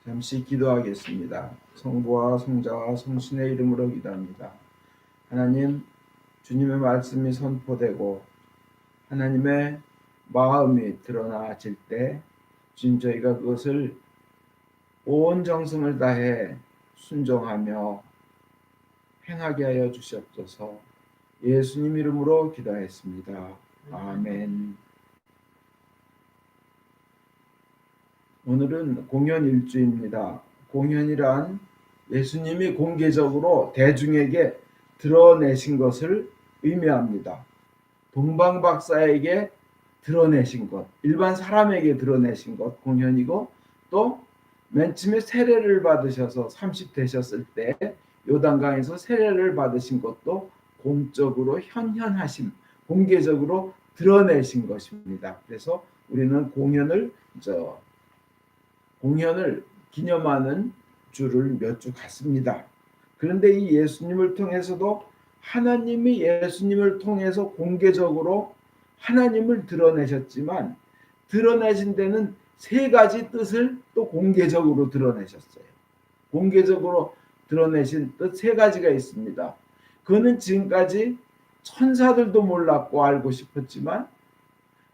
잠시 기도하겠습니다. 성부와 성자와 성신의 이름으로 기도합니다. 하나님, 주님의 말씀이 선포되고 하나님의 마음이 드러나질 때 주님, 저희가 그것을 온 정성을 다해 순종하며 행하게 하여 주시옵소서. 예수님 이름으로 기도했습니다. 아멘. 오늘은 공연 일주입니다. 공연이란 예수님이 공개적으로 대중에게 드러내신 것을 의미합니다. 동방박사에게 드러내신 것, 일반 사람에게 드러내신 것 공연이고, 또 맨 처음에 세례를 받으셔서 30 되셨을 때 요단강에서 세례를 받으신 것도 공적으로 현현하심, 공개적으로 드러내신 것입니다. 그래서 우리는 공연을 기념하는 주를 몇 주 갔습니다. 그런데 이 예수님을 통해서도 하나님이 예수님을 통해서 공개적으로 하나님을 드러내셨지만, 드러내신 데는 세 가지 뜻을 또 공개적으로 드러내셨어요. 공개적으로 드러내신 뜻 세 가지가 있습니다. 그거는 지금까지 천사들도 몰랐고 알고 싶었지만,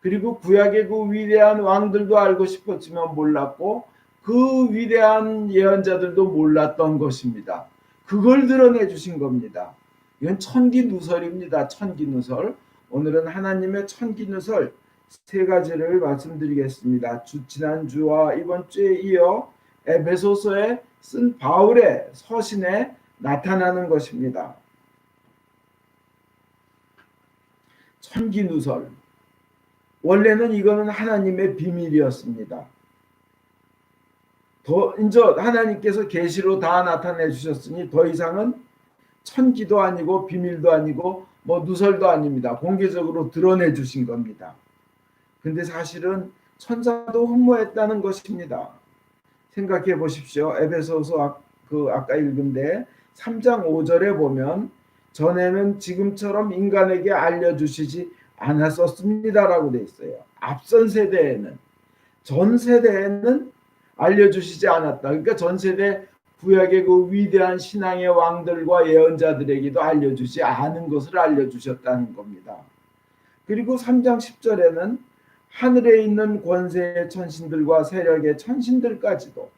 그리고 구약의 그 위대한 왕들도 알고 싶었지만 몰랐고, 그 위대한 예언자들도 몰랐던 것입니다. 그걸 드러내 주신 겁니다. 이건 천기누설입니다. 천기누설. 오늘은 하나님의 천기누설 세 가지를 말씀드리겠습니다. 지난주와 이번 주에 이어 에베소서에 쓴 바울의 서신에 나타나는 것입니다. 천기누설. 원래는 이거는 하나님의 비밀이었습니다. 이제 하나님께서 계시로 다 나타내 주셨으니 더 이상은 천기도 아니고 비밀도 아니고 누설도 아닙니다. 공개적으로 드러내 주신 겁니다. 근데 사실은 천사도 흠모했다는 것입니다. 생각해 보십시오. 에베소서 아까 읽은데 3장 5절에 보면, 전에는 지금처럼 인간에게 알려주시지 않았었습니다라고 돼 있어요. 앞선 세대에는, 전 세대에는 알려주시지 않았다. 그러니까 전 세대 구약의 그 위대한 신앙의 왕들과 예언자들에게도 알려주지 않은 것을 알려주셨다는 겁니다. 그리고 3장 10절에는 하늘에 있는 권세의 천신들과 세력의 천신들까지도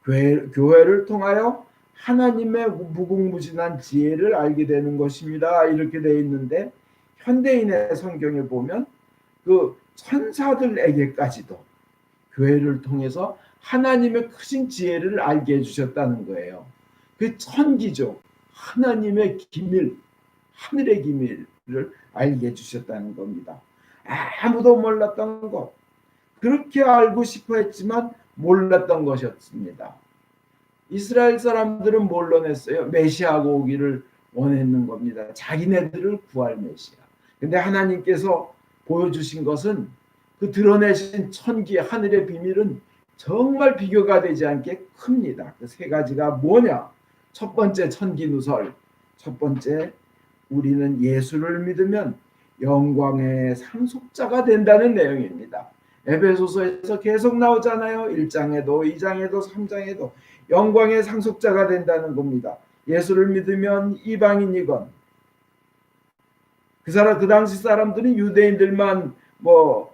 교회를 통하여 하나님의 무궁무진한 지혜를 알게 되는 것입니다. 이렇게 되어 있는데, 현대인의 성경에 보면 그 천사들에게까지도 교회를 통해서 하나님의 크신 지혜를 알게 해주셨다는 거예요. 그 천기죠. 하나님의 기밀, 하늘의 기밀을 알게 해주셨다는 겁니다. 아무도 몰랐던 것, 그렇게 알고 싶어 했지만 몰랐던 것이었습니다. 이스라엘 사람들은 몰라냈어요. 메시아가 오기를 원했는 겁니다. 자기네들을 구할 메시아. 근데 하나님께서 보여주신 것은, 그 드러내신 천기 하늘의 비밀은 정말 비교가 되지 않게 큽니다. 그 세 가지가 뭐냐? 첫 번째 천기누설. 첫 번째, 우리는 예수를 믿으면 영광의 상속자가 된다는 내용입니다. 에베소서에서 계속 나오잖아요. 1장에도 2장에도 3장에도 영광의 상속자가 된다는 겁니다. 예수를 믿으면 이방인이건, 그 당시 사람들은 유대인들만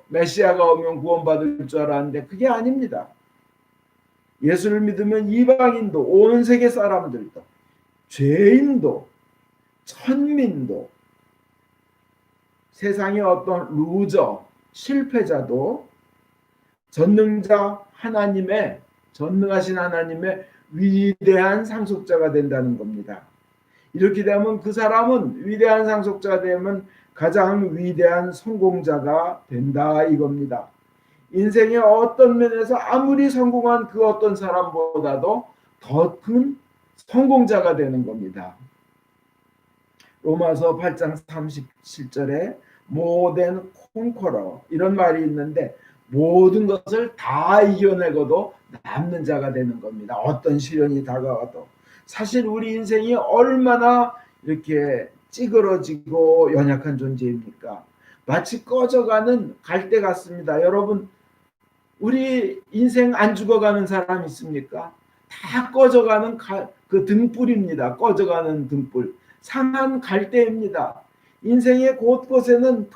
메시아가 오면 구원받을 줄 알았는데 그게 아닙니다. 예수를 믿으면 이방인도, 온 세계 사람들도, 죄인도, 천민도, 세상의 어떤 루저, 실패자도 전능하신 하나님의 위대한 상속자가 된다는 겁니다. 이렇게 되면 그 사람은, 위대한 상속자가 되면 가장 위대한 성공자가 된다 이겁니다. 인생의 어떤 면에서 아무리 성공한 그 어떤 사람보다도 더 큰 성공자가 되는 겁니다. 로마서 8장 37절에 모든 콩코러 이런 말이 있는데, 모든 것을 다 이겨내고도 남는 자가 되는 겁니다. 어떤 시련이 다가와도. 사실 우리 인생이 얼마나 이렇게 찌그러지고 연약한 존재입니까? 마치 꺼져가는 갈대 같습니다. 여러분, 우리 인생 안 죽어가는 사람 있습니까? 다 꺼져가는 그 등불입니다. 꺼져가는 등불. 상한 갈대입니다. 인생의 곳곳에는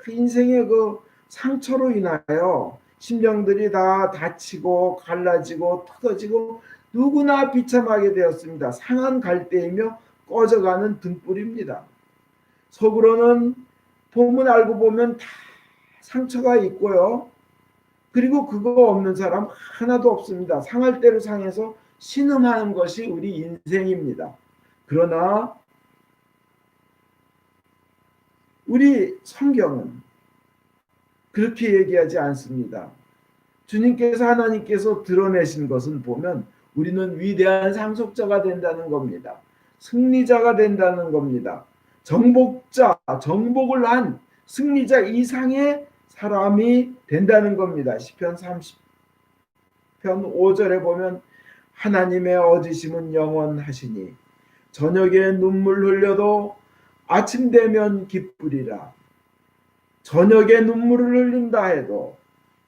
인생의 그 상처로 인하여 심령들이 다 다치고 갈라지고 터져지고 누구나 비참하게 되었습니다. 상한 갈대이며 꺼져가는 등불입니다. 속으로는 보면 알고 보면 다 상처가 있고요. 그리고 그거 없는 사람 하나도 없습니다. 상할 대로 상해서 신음하는 것이 우리 인생입니다. 그러나 우리 성경은 그렇게 얘기하지 않습니다. 주님께서 하나님께서 드러내신 것은 보면 우리는 위대한 상속자가 된다는 겁니다. 승리자가 된다는 겁니다. 정복을 한 승리자 이상의 사람이 된다는 겁니다. 시편 30편 5절에 보면 하나님의 얻으심은 영원하시니 저녁에 눈물 흘려도 아침 되면 기쁘리라. 저녁에 눈물을 흘린다 해도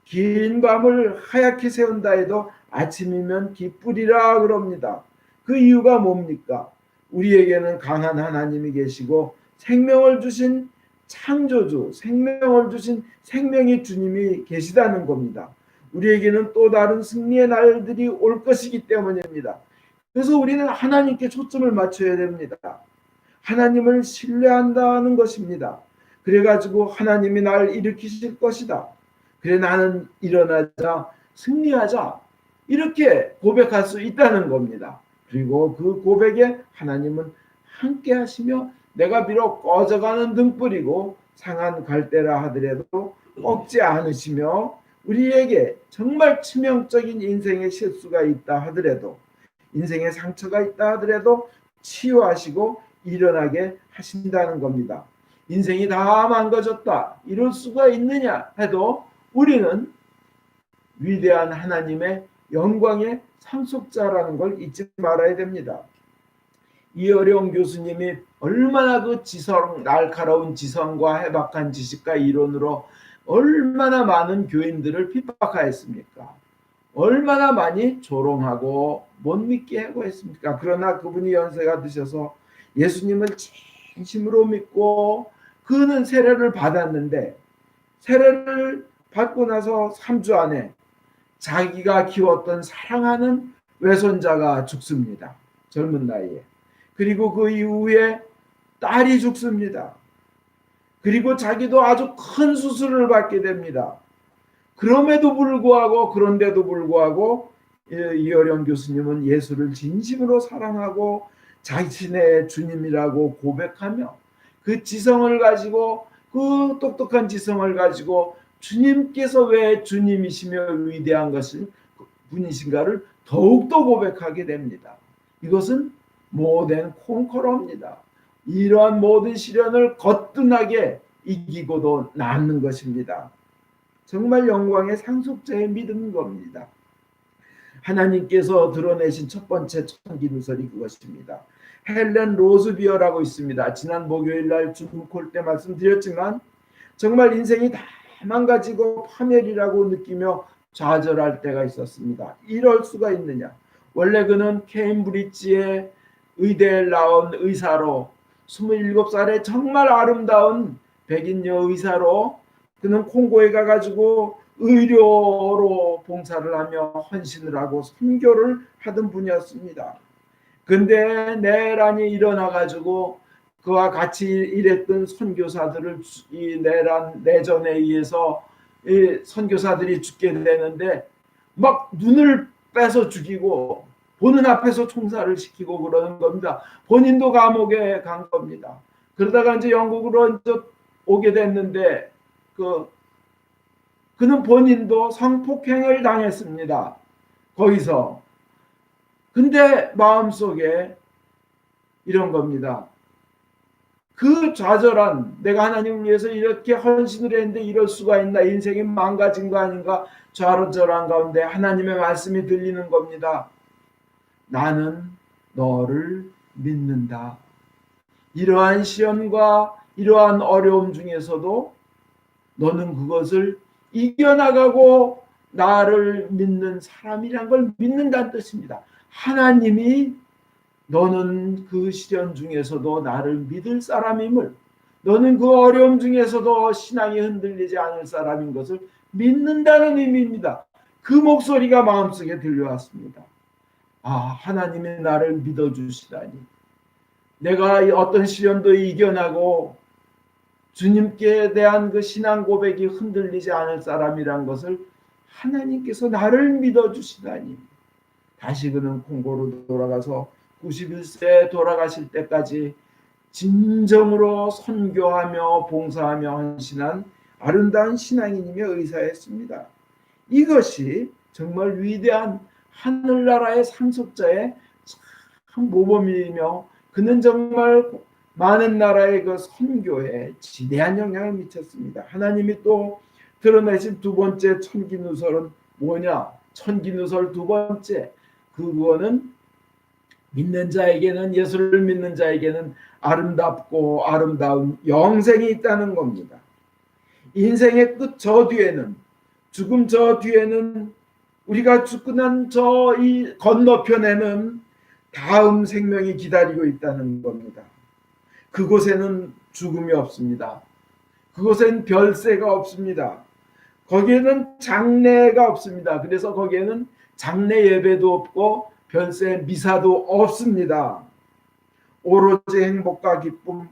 긴 밤을 하얗게 세운다 해도 아침이면 기쁘리라 그럽니다. 그 이유가 뭡니까? 우리에게는 강한 하나님이 계시고 생명을 주신 창조주, 생명을 주신 생명의 주님이 계시다는 겁니다. 우리에게는 또 다른 승리의 날들이 올 것이기 때문입니다. 그래서 우리는 하나님께 초점을 맞춰야 됩니다. 하나님을 신뢰한다는 것입니다. 그래가지고 하나님이 나를 일으키실 것이다. 그래 나는 일어나자 승리하자 이렇게 고백할 수 있다는 겁니다. 그리고 그 고백에 하나님은 함께 하시며 내가 비록 꺼져가는 등불이고 상한 갈대라 하더라도 꺾지 않으시며 우리에게 정말 치명적인 인생의 실수가 있다 하더라도 인생의 상처가 있다 하더라도 치유하시고 일어나게 하신다는 겁니다. 인생이 다 망가졌다 이럴 수가 있느냐 해도 우리는 위대한 하나님의 영광의 상속자라는 걸 잊지 말아야 됩니다. 이어령 교수님이 얼마나 그 날카로운 지성과 해박한 지식과 이론으로 얼마나 많은 교인들을 핍박하였습니까? 얼마나 많이 조롱하고 못 믿게 하고 했습니까? 그러나 그분이 연세가 드셔서 예수님을 진심으로 믿고 그는 세례를 받았는데 세례를 받고 나서 3주 안에 자기가 키웠던 사랑하는 외손자가 죽습니다. 젊은 나이에. 그리고 그 이후에 딸이 죽습니다. 그리고 자기도 아주 큰 수술을 받게 됩니다. 그럼에도 불구하고 그런데도 불구하고 이어령 교수님은 예수를 진심으로 사랑하고 자신의 주님이라고 고백하며 그 지성을 가지고 그 똑똑한 지성을 가지고 주님께서 왜 주님이시며 위대한 것을 분이신가를 더욱더 고백하게 됩니다. 이것은 모든 콩커러입니다. 이러한 모든 시련을 거뜬하게 이기고도 남는 것입니다. 정말 영광의 상속자의 믿음인 겁니다. 하나님께서 드러내신 첫 번째 천기누설이 그것입니다. 헬렌 로즈비어라고 있습니다. 지난 목요일 날 줌콜 때 말씀드렸지만 정말 인생이 다 망가지고 파멸이라고 느끼며 좌절할 때가 있었습니다. 이럴 수가 있느냐. 원래 그는 케임브리지의 의대에 나온 의사로 27살에 정말 아름다운 백인여 의사로 그는 콩고에 가가지고 의료로 봉사를 하며 헌신을 하고 선교를 하던 분이었습니다. 근데 내란이 일어나가지고 그와 같이 일했던 선교사들을 이 내전에 의해서 이 선교사들이 죽게 되는데 막 눈을 빼서 죽이고 보는 앞에서 총살을 시키고 그러는 겁니다. 본인도 감옥에 간 겁니다. 그러다가 이제 영국으로 이제 오게 됐는데 그는 본인도 성폭행을 당했습니다. 거기서. 근데 마음속에 이런 겁니다. 그 좌절한 내가 하나님을 위해서 이렇게 헌신을 했는데 이럴 수가 있나 인생이 망가진 거 아닌가 좌절한 가운데 하나님의 말씀이 들리는 겁니다. 나는 너를 믿는다. 이러한 시련과 이러한 어려움 중에서도 너는 그것을 이겨나가고 나를 믿는 사람이란 걸 믿는다는 뜻입니다. 하나님이 너는 그 시련 중에서도 나를 믿을 사람임을, 너는 그 어려움 중에서도 신앙이 흔들리지 않을 사람인 것을 믿는다는 의미입니다. 그 목소리가 마음속에 들려왔습니다. 아, 하나님이 나를 믿어주시다니. 내가 어떤 시련도 이겨나고 주님께 대한 그 신앙 고백이 흔들리지 않을 사람이란 것을 하나님께서 나를 믿어주시다니. 다시 그는 콩고로 돌아가서 91세에 돌아가실 때까지 진정으로 선교하며 봉사하며 헌신한 아름다운 신앙인임에 의사했습니다. 이것이 정말 위대한 하늘나라의 상속자의 참 모범이며, 그는 정말 많은 나라의 그 선교에 지대한 영향을 미쳤습니다. 하나님이 또 드러내신 두 번째 천기누설은 뭐냐? 천기누설 두 번째, 그거는 믿는 자에게는, 예수를 믿는 자에게는 아름답고 아름다운 영생이 있다는 겁니다. 인생의 끝 저 뒤에는, 죽음 저 뒤에는, 우리가 죽고 난 저 이 건너편에는 다음 생명이 기다리고 있다는 겁니다. 그곳에는 죽음이 없습니다. 그곳엔 별세가 없습니다. 거기에는 장례가 없습니다. 그래서 거기에는 장례 예배도 없고 별세 미사도 없습니다. 오로지 행복과 기쁨,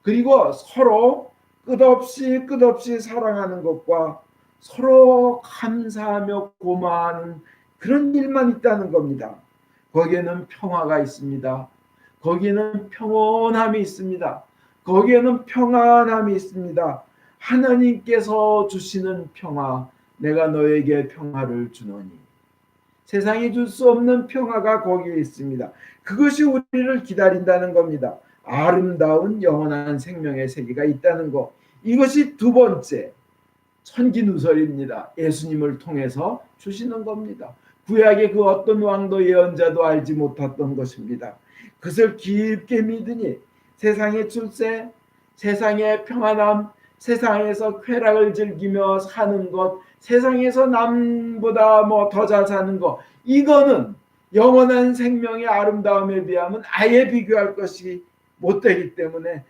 그리고 서로 끝없이 사랑하는 것과 서로 감사하며 고마워하는 그런 일만 있다는 겁니다. 거기에는 평화가 있습니다. 거기에는 평온함이 있습니다. 거기에는 평안함이 있습니다. 하나님께서 주시는 평화, 내가 너에게 평화를 주노니. 세상이 줄 수 없는 평화가 거기에 있습니다. 그것이 우리를 기다린다는 겁니다. 아름다운 영원한 생명의 세계가 있다는 것. 이것이 두 번째 천기누설입니다. 예수님을 통해서 주시는 겁니다. 구약의 그 어떤 왕도 예언자도 알지 못했던 것입니다. 그것을 깊게 믿으니 세상의 출세, 세상의 평안함, 세상에서 쾌락을 즐기며 사는 것, 세상에서 남보다 뭐 더 잘 사는 것, 이거는 영원한 생명의 아름다움에 비하면 아예 비교할 것이 못 되기 때문에,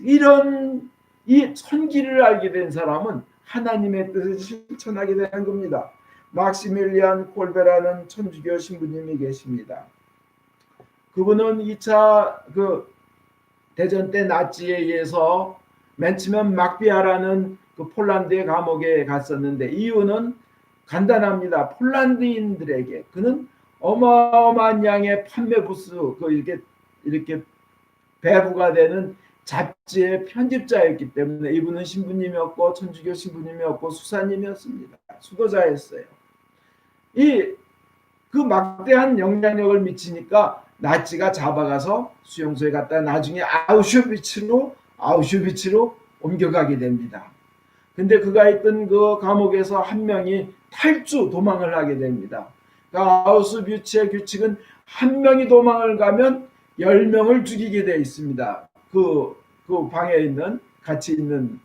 이런 이 천기를 알게 된 사람은 하나님의 뜻을 실천하게 되는 겁니다. 막시밀리안 콜베라는 천주교 신부님이 계십니다. 그분은 2차 그 대전 때 나치에 의해서 맨 처음 막비아라는 그 폴란드의 감옥에 갔었는데, 이유는 간단합니다. 폴란드인들에게 그는 어마어마한 양의 판매 부수, 그 이렇게 배부가 되는 잡지의 편집자였기 때문에, 이분은 신부님이었고 천주교 신부님이었고 수사님이었습니다. 수도자였어요. 그 막대한 영향력을 미치니까 나치가 잡아가서 수용소에 갔다 나중에 아우슈비츠로 옮겨가게 됩니다. 근데 그가 있던 그 감옥에서 한 명이 도망을 하게 됩니다. 그 아우슈비츠의 규칙은 한 명이 도망을 가면 10명을 죽이게 되어 있습니다. 그 방에 같이 있는.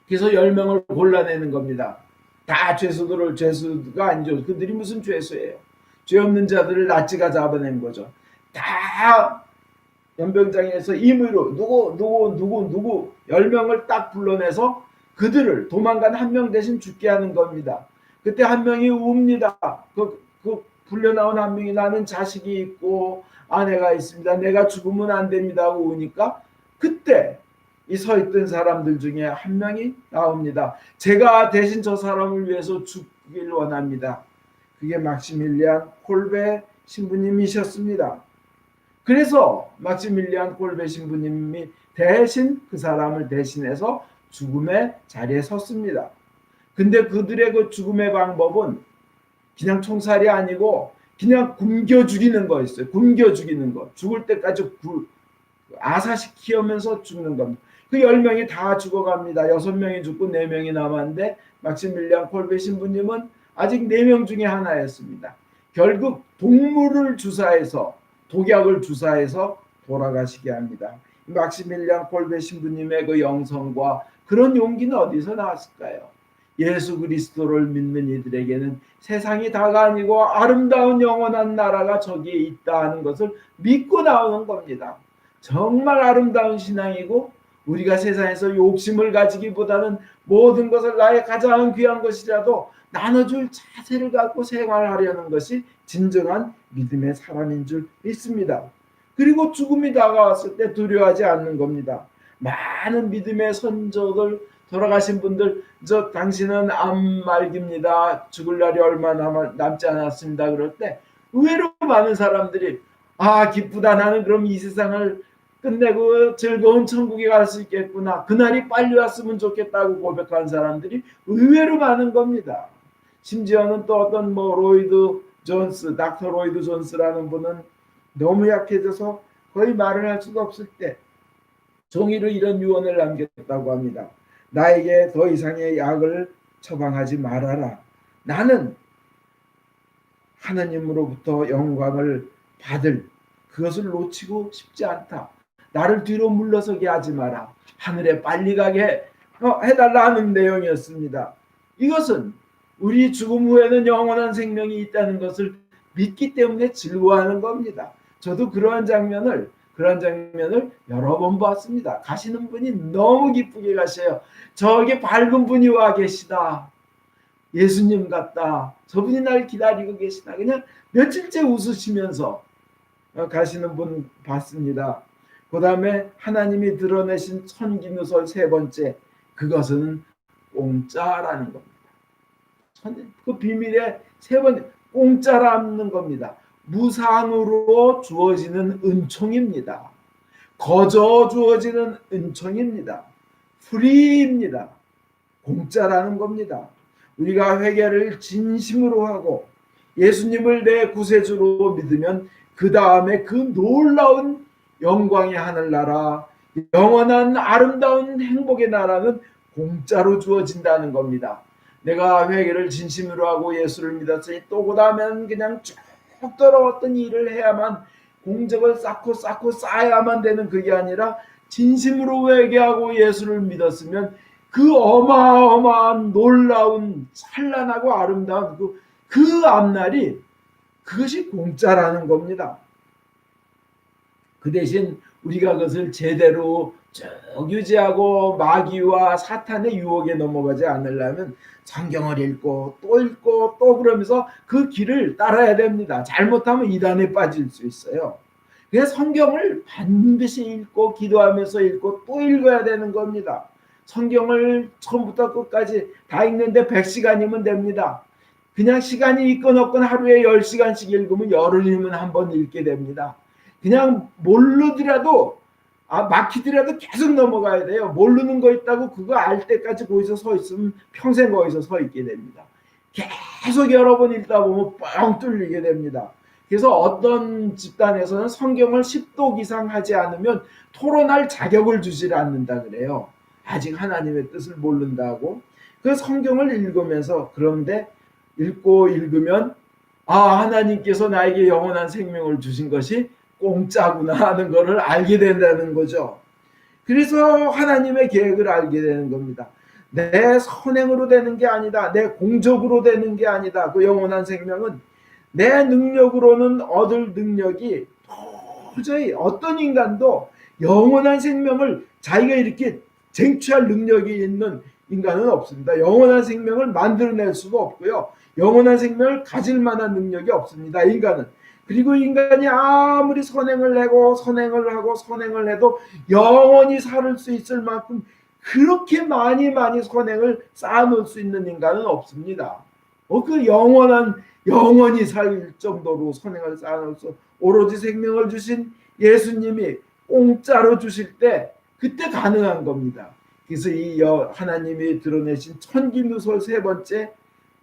그래서 10명을 골라내는 겁니다. 다 죄수가 아니죠. 그들이 무슨 죄수예요. 죄 없는 자들을 나치가 잡아낸 거죠. 다 연병장에서 임의로 누구 10명을 딱 불러내서 그들을 도망간 한 명 대신 죽게 하는 겁니다. 그때 한 명이 웁니다. 그 불려나온 한 명이, 나는 자식이 있고 아내가 있습니다. 내가 죽으면 안 됩니다 하고 우니까, 그때 이 서 있던 사람들 중에 한 명이 나옵니다. 제가 대신 저 사람을 위해서 죽길 원합니다. 그게 막시밀리안 콜베 신부님이셨습니다. 그래서 막시밀리안 콜베 신부님이 대신 그 사람을 대신해서 죽음의 자리에 섰습니다. 근데 그들의 그 죽음의 방법은 그냥 총살이 아니고 그냥 굶겨 죽이는 거였어요. 굶겨 죽이는 거. 죽을 때까지 아사시키면서 죽는 겁니다. 그 10명이 다 죽어갑니다. 6명이 죽고 4명이 남았는데 막시밀리안 콜베 신부님은 아직 4명 중에 하나였습니다. 결국 독약을 주사해서 돌아가시게 합니다. 막시밀리안 콜베 신부님의 그 영성과 그런 용기는 어디서 나왔을까요? 예수 그리스도를 믿는 이들에게는 세상이 다가 아니고 아름다운 영원한 나라가 저기에 있다 하는 것을 믿고 나오는 겁니다. 정말 아름다운 신앙이고 우리가 세상에서 욕심을 가지기보다는 모든 것을 나의 가장 귀한 것이라도 나눠줄 자세를 갖고 생활하려는 것이 진정한 믿음의 사람인 줄 믿습니다. 그리고 죽음이 다가왔을 때 두려워하지 않는 겁니다. 많은 믿음의 선조들, 돌아가신 분들, 당신은 암말기입니다. 죽을 날이 얼마 남지 않았습니다. 그럴 때 의외로 많은 사람들이 기쁘다. 나는 그럼 이 세상을 끝내고 즐거운 천국에 갈 수 있겠구나. 그날이 빨리 왔으면 좋겠다고 고백한 사람들이 의외로 많은 겁니다. 심지어는 또 어떤 로이드 존스, 닥터 로이드 존스라는 분은 너무 약해져서 거의 말을 할 수가 없을 때 종이로 이런 유언을 남겼다고 합니다. 나에게 더 이상의 약을 처방하지 말아라. 나는 하나님으로부터 영광을 받을 그것을 놓치고 싶지 않다. 나를 뒤로 물러서게 하지 마라. 하늘에 빨리 가게 해달라 하는 내용이었습니다. 이것은 우리 죽음 후에는 영원한 생명이 있다는 것을 믿기 때문에 즐거워하는 겁니다. 저도 그러한 장면을 여러 번 봤습니다. 가시는 분이 너무 기쁘게 가셔요. 저기 밝은 분이 와 계시다. 예수님 같다. 저분이 날 기다리고 계시다. 그냥 며칠째 웃으시면서 가시는 분 봤습니다. 그 다음에 하나님이 드러내신 천기누설 세 번째, 그것은 공짜라는 겁니다. 그 비밀의 세 번째, 공짜라는 겁니다. 무상으로 주어지는 은총입니다. 거저 주어지는 은총입니다. 프리입니다. 공짜라는 겁니다. 우리가 회개를 진심으로 하고 예수님을 내 구세주로 믿으면 그 다음에 그 놀라운 영광의 하늘나라, 영원한 아름다운 행복의 나라는 공짜로 주어진다는 겁니다. 내가 회개를 진심으로 하고 예수를 믿었으니 또 그 다음에는 그냥 쭉 떨어졌던 일을 해야만, 공적을 쌓고 쌓아야만 되는 그게 아니라 진심으로 회개하고 예수를 믿었으면 그 어마어마한 놀라운 찬란하고 아름다운 그 앞날이, 그것이 공짜라는 겁니다. 그 대신 우리가 그것을 제대로 쭉 유지하고 마귀와 사탄의 유혹에 넘어가지 않으려면 성경을 읽고 또 그러면서 그 길을 따라야 됩니다. 잘못하면 이단에 빠질 수 있어요. 그래서 성경을 반드시 읽고 기도하면서 읽고 또 읽어야 되는 겁니다. 성경을 처음부터 끝까지 다 읽는데 100시간이면 됩니다. 그냥 시간이 있건 없건 하루에 10시간씩 읽으면 열흘이면 한 번 읽게 됩니다. 그냥 모르더라도 막히더라도 계속 넘어가야 돼요. 모르는 거 있다고 그거 알 때까지 거기서 서 있으면 평생 거기서 서 있게 됩니다. 계속 여러 번 읽다 보면 뻥 뚫리게 됩니다. 그래서 어떤 집단에서는 성경을 10독 이상 하지 않으면 토론할 자격을 주지 않는다 그래요. 아직 하나님의 뜻을 모른다고. 그 성경을 읽으면서, 그런데 읽고 읽으면 하나님께서 나에게 영원한 생명을 주신 것이 공짜구나 하는 것을 알게 된다는 거죠. 그래서 하나님의 계획을 알게 되는 겁니다. 내 선행으로 되는 게 아니다. 내 공적으로 되는 게 아니다. 그 영원한 생명은 내 능력으로는 얻을 능력이 도저히 어떤 인간도 영원한 생명을 자기가 이렇게 쟁취할 능력이 있는 인간은 없습니다. 영원한 생명을 만들어낼 수가 없고요. 영원한 생명을 가질 만한 능력이 없습니다. 인간은. 그리고 인간이 아무리 선행을 하고 선행을 해도 영원히 살 수 있을 만큼 그렇게 많이 선행을 쌓아놓을 수 있는 인간은 없습니다. 그 영원히 살 정도로 선행을 쌓아놓을 수, 오로지 생명을 주신 예수님이 공짜로 주실 때 그때 가능한 겁니다. 그래서 이 하나님이 드러내신 천기누설 세 번째,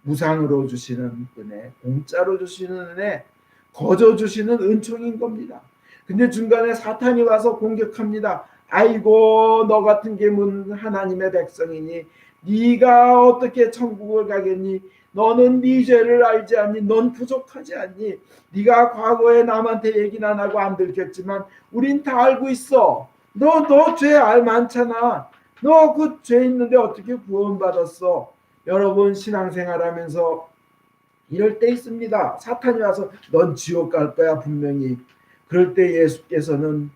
무상으로 주시는 은혜, 공짜로 주시는 은혜, 거저 주시는 은총인 겁니다. 근데 중간에 사탄이 와서 공격합니다. 아이고, 너 같은 게문 하나님의 백성이니 네가 어떻게 천국을 가겠니? 너는 네 죄를 알지 않니? 넌 부족하지 않니? 네가 과거에 남한테 얘기는 안 하고 안 들켰지만 우린 다 알고 있어. 너 죄 많잖아. 너 그 죄 있는데 어떻게 구원받았어? 여러분 신앙생활하면서 이럴 때 있습니다. 사탄이 와서 넌 지옥 갈 거야 분명히. 그럴 때 예수께서는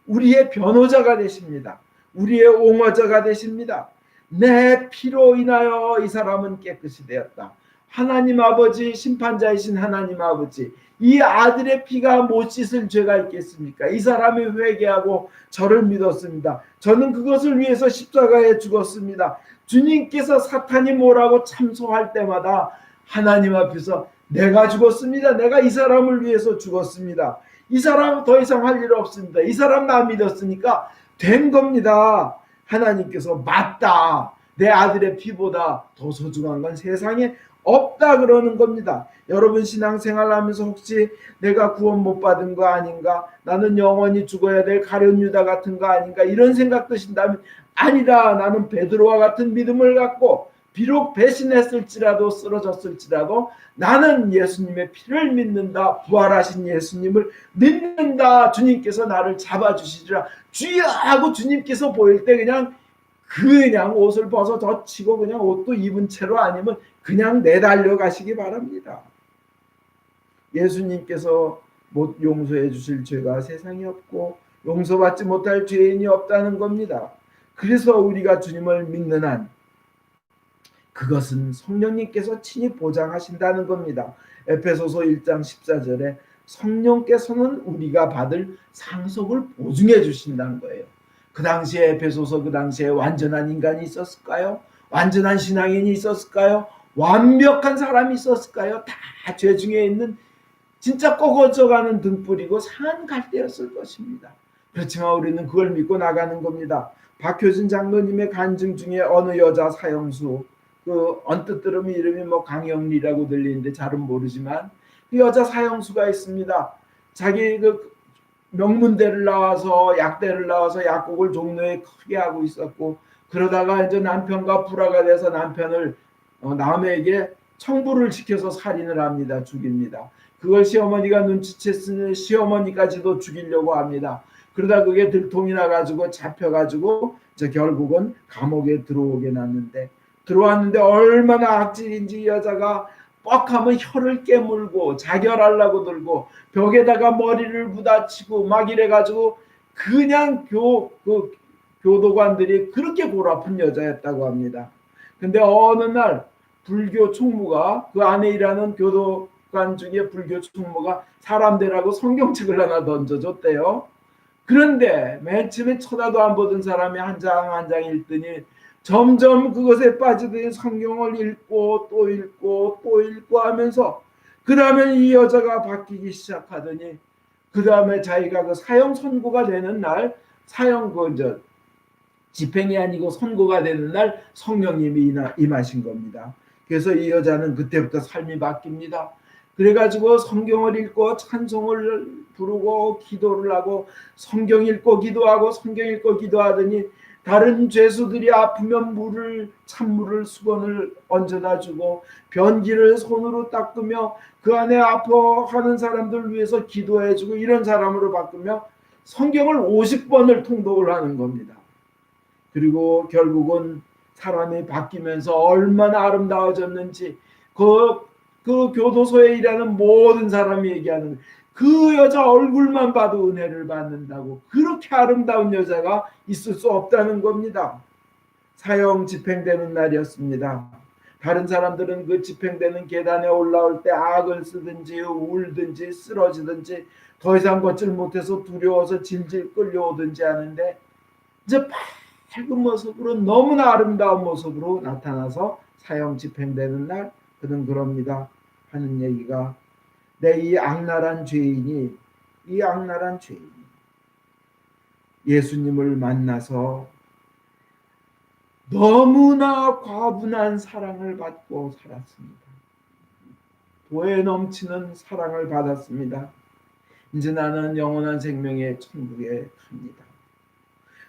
우리의 변호자가 되십니다. 우리의 옹호자가 되십니다. 내 피로 인하여 이 사람은 깨끗이 되었다. 하나님 아버지, 심판자이신 하나님 아버지, 이 아들의 피가 못 씻을 죄가 있겠습니까? 이 사람이 회개하고 저를 믿었습니다. 저는 그것을 위해서 십자가에 죽었습니다. 주님께서 사탄이 뭐라고 참소할 때마다 하나님 앞에서 내가 죽었습니다. 내가 이 사람을 위해서 죽었습니다. 이 사람 더 이상 할 일 없습니다. 이 사람 나 믿었으니까 된 겁니다. 하나님께서 맞다. 내 아들의 피보다 더 소중한 건 세상에 없다 그러는 겁니다. 여러분 신앙생활하면서 혹시 내가 구원 못 받은 거 아닌가? 나는 영원히 죽어야 될 가룟 유다 같은 거 아닌가? 이런 생각 드신다면 아니다. 나는 베드로와 같은 믿음을 갖고 비록 배신했을지라도 쓰러졌을지라도 나는 예수님의 피를 믿는다. 부활하신 예수님을 믿는다. 주님께서 나를 잡아주시리라. 주여 하고 주님께서 보일 때 그냥 옷을 벗어 젖히고 그냥 옷도 입은 채로 아니면 그냥 내달려 가시기 바랍니다. 예수님께서 못 용서해 주실 죄가 세상에 없고 용서받지 못할 죄인이 없다는 겁니다. 그래서 우리가 주님을 믿는 한 그것은 성령님께서 친히 보장하신다는 겁니다. 에베소서 1장 14절에 성령께서는 우리가 받을 상속을 보증해 주신다는 거예요. 그 당시에 에베소서 그 당시에 완전한 인간이 있었을까요? 완전한 신앙인이 있었을까요? 완벽한 사람이 있었을까요? 다 죄 중에 있는 진짜 꺾어져가는 등불이고 상한 갈대였을 것입니다. 그렇지만 우리는 그걸 믿고 나가는 겁니다. 박효진 장로님의 간증 중에 어느 여자 사형수, 언뜻 들으면 이름이 강영리라고 들리는데 잘은 모르지만 그 여자 사형수가 있습니다. 자기 명문대를 나와서 약대를 나와서 약국을 종로에 크게 하고 있었고, 그러다가 이제 남편과 불화가 돼서 남편을 남에게 청부를 시켜서 살인을 합니다. 죽입니다. 그걸 시어머니가 눈치챘으니 시어머니까지도 죽이려고 합니다. 그러다 그게 들통이 나가지고 잡혀가지고 이제 결국은 감옥에 들어왔는데 얼마나 악질인지 여자가 뻑하면 혀를 깨물고 자결하려고 들고 벽에다가 머리를 부딪히고 막 이래가지고 그냥 교도관들이 그렇게 골아픈 여자였다고 합니다. 근데 어느 날 불교 총무가 그 안에 일하는 교도관 중에 불교 총무가 사람 되라고 성경책을 하나 던져줬대요. 그런데 맨 처음에 쳐다도 안 보던 사람이 한 장 한 장 읽더니 점점 그것에 빠지더니 성경을 읽고 또 읽고 또 읽고 하면서 그 다음에 이 여자가 바뀌기 시작하더니 그 다음에 자기가 그 사형 선고가 되는 날 집행이 아니고 선고가 되는 날 성령님이 임하신 겁니다. 그래서 이 여자는 그때부터 삶이 바뀝니다. 그래가지고 성경을 읽고 찬송을 부르고 기도를 하고 성경 읽고 기도하고 성경 읽고 기도하더니 다른 죄수들이 아프면 찬물을 수건을 얹어다 주고 변기를 손으로 닦으며 그 안에 아파하는 사람들 위해서 기도해 주고 이런 사람으로 바꾸며 성경을 50번을 통독을 하는 겁니다. 그리고 결국은 사람이 바뀌면서 얼마나 아름다워졌는지 그 교도소에 일하는 모든 사람이 얘기하는 그 여자 얼굴만 봐도 은혜를 받는다고. 그렇게 아름다운 여자가 있을 수 없다는 겁니다. 사형 집행되는 날이었습니다. 다른 사람들은 그 집행되는 계단에 올라올 때 악을 쓰든지 울든지 쓰러지든지 더 이상 걷질 못해서 두려워서 질질 끌려오든지 하는데 이제 밝은 모습으로 너무나 아름다운 모습으로 나타나서 사형 집행되는 날 그는 그럽니다. 하는 얘기가 내 이 악랄한 죄인이 예수님을 만나서 너무나 과분한 사랑을 받고 살았습니다. 도에 넘치는 사랑을 받았습니다. 이제 나는 영원한 생명의 천국에 갑니다.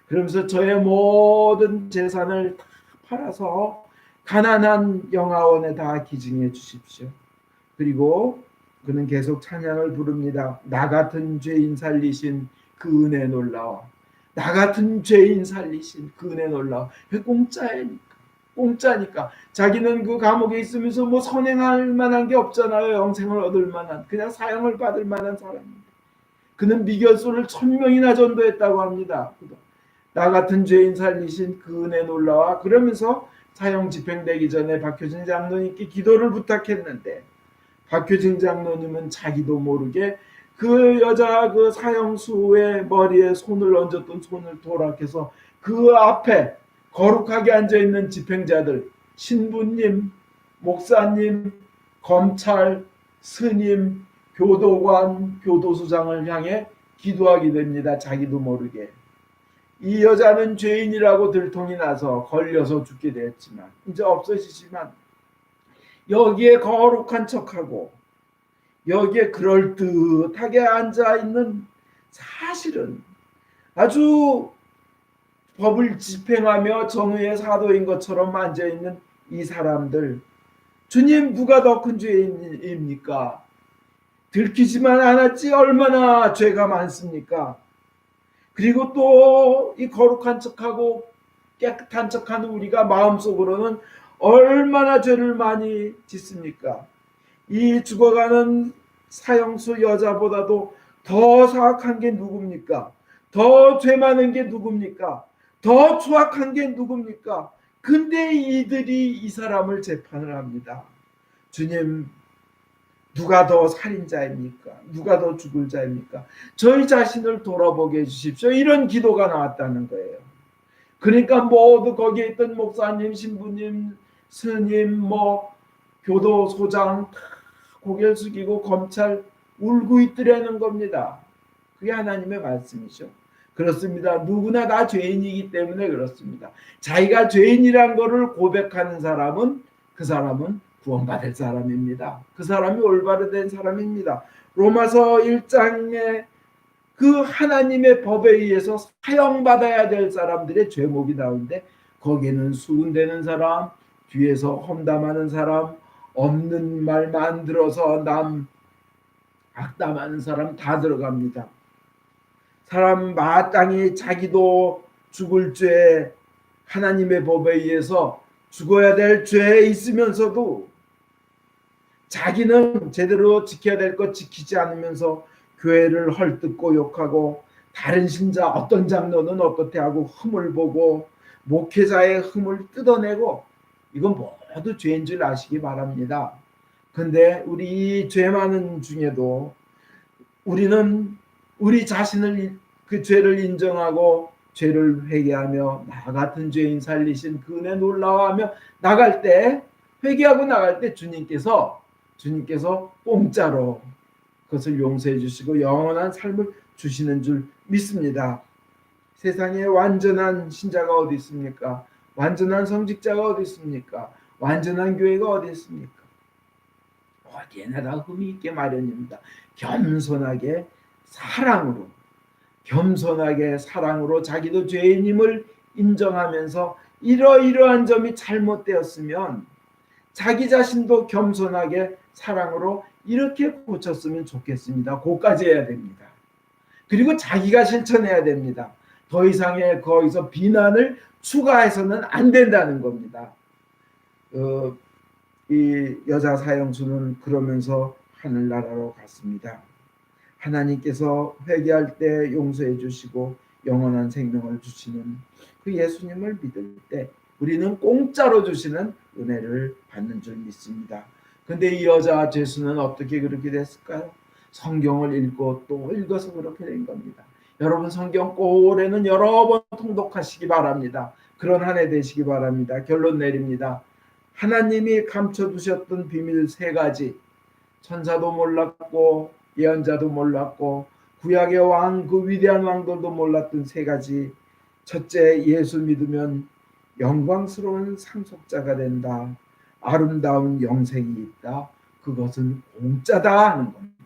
그러면서 저의 모든 재산을 다 팔아서 가난한 영아원에 다 기증해 주십시오. 그리고 그는 계속 찬양을 부릅니다. 나 같은 죄인 살리신 그 은혜 놀라워. 나 같은 죄인 살리신 그 은혜 놀라워. 공짜니까. 공짜니까. 자기는 그 감옥에 있으면서 뭐 선행할 만한 게 없잖아요. 영생을 얻을 만한, 그냥 사형을 받을 만한 사람입니다. 그는 미결소를 1000명이나 전도했다고 합니다. 나 같은 죄인 살리신 그 은혜 놀라와. 그러면서 사형 집행되기 전에 박효진 장로님께 기도를 부탁했는데, 박효진 장로님은 자기도 모르게 그 여자 그 사형수의 머리에 손을 얹었던 손을 도락해서 그 앞에 거룩하게 앉아있는 집행자들, 신부님, 목사님, 검찰, 스님, 교도관, 교도소장을 향해 기도하게 됩니다. 자기도 모르게. 이 여자는 죄인이라고 들통이 나서 걸려서 죽게 되었지만, 이제 없어지지만, 여기에 거룩한 척하고 여기에 그럴듯하게 앉아있는, 사실은 아주 법을 집행하며 정의의 사도인 것처럼 앉아있는 이 사람들, 주님 누가 더 큰 죄인입니까? 들키지만 않았지 얼마나 죄가 많습니까? 그리고 또 이 거룩한 척하고 깨끗한 척하는 우리가 마음속으로는 얼마나 죄를 많이 짓습니까? 이 죽어가는 사형수 여자보다도 더 사악한 게 누굽니까? 더 죄 많은 게 누굽니까? 더 추악한 게 누굽니까? 근데 이들이 이 사람을 재판을 합니다. 주님, 누가 더 살인자입니까? 누가 더 죽을 자입니까? 저희 자신을 돌아보게 해주십시오. 이런 기도가 나왔다는 거예요. 그러니까 모두 거기에 있던 목사님, 신부님, 스님, 뭐 교도소장 다 고개를 숙이고 검찰 울고 있더라는 겁니다. 그게 하나님의 말씀이죠. 그렇습니다. 누구나 다 죄인이기 때문에 그렇습니다. 자기가 죄인이란 것을 고백하는 사람은, 그 사람은 구원받을 사람입니다. 그 사람이 올바로 된 사람입니다. 로마서 1장에 그 하나님의 법에 의해서 사형받아야 될 사람들의 죄목이 나오는데, 거기에는 수군대는 사람, 뒤에서 험담하는 사람, 없는 말 만들어서 남 악담하는 사람 다 들어갑니다. 사람 마땅히 자기도 죽을 죄, 하나님의 법에 의해서 죽어야 될 죄에 있으면서도 자기는 제대로 지켜야 될 것 지키지 않으면서 교회를 헐뜯고 욕하고, 다른 신자 어떤 장로는 어떻게 하고 흠을 보고 목회자의 흠을 뜯어내고, 이건 모두 죄인 줄 아시기 바랍니다. 근데 우리 이 죄 많은 중에도 우리는 우리 자신을, 그 죄를 인정하고 죄를 회개하며 나 같은 죄인 살리신 그 은혜 놀라워하며 나갈 때, 회개하고 나갈 때 주님께서 공짜로 그것을 용서해 주시고 영원한 삶을 주시는 줄 믿습니다. 세상에 완전한 신자가 어디 있습니까? 완전한 성직자가 어디 있습니까? 완전한 교회가 어디 있습니까? 어디에나 다 흠이 있게 마련입니다. 겸손하게 사랑으로 자기도 죄인임을 인정하면서 이러이러한 점이 잘못되었으면 자기 자신도 겸손하게 사랑으로 이렇게 고쳤으면 좋겠습니다. 그거까지 해야 됩니다. 그리고 자기가 실천해야 됩니다. 더 이상의 거기서 비난을 추가해서는 안 된다는 겁니다. 이 여자 사형수는 그러면서 하늘나라로 갔습니다. 하나님께서 회개할 때 용서해 주시고 영원한 생명을 주시는 그 예수님을 믿을 때 우리는 공짜로 주시는 은혜를 받는 줄 믿습니다. 근데 이 여자 죄수는 어떻게 그렇게 됐을까요? 성경을 읽고 또 읽어서 그렇게 된 겁니다. 여러분, 성경 올해는 여러 번 통독하시기 바랍니다. 그런 한 해 되시기 바랍니다. 결론 내립니다. 하나님이 감춰두셨던 비밀 3가지, 천사도 몰랐고 예언자도 몰랐고 구약의 왕, 그 위대한 왕들도 몰랐던 3가지. 첫째, 예수 믿으면 영광스러운 상속자가 된다. 아름다운 영생이 있다. 그것은 공짜다 하는 겁니다.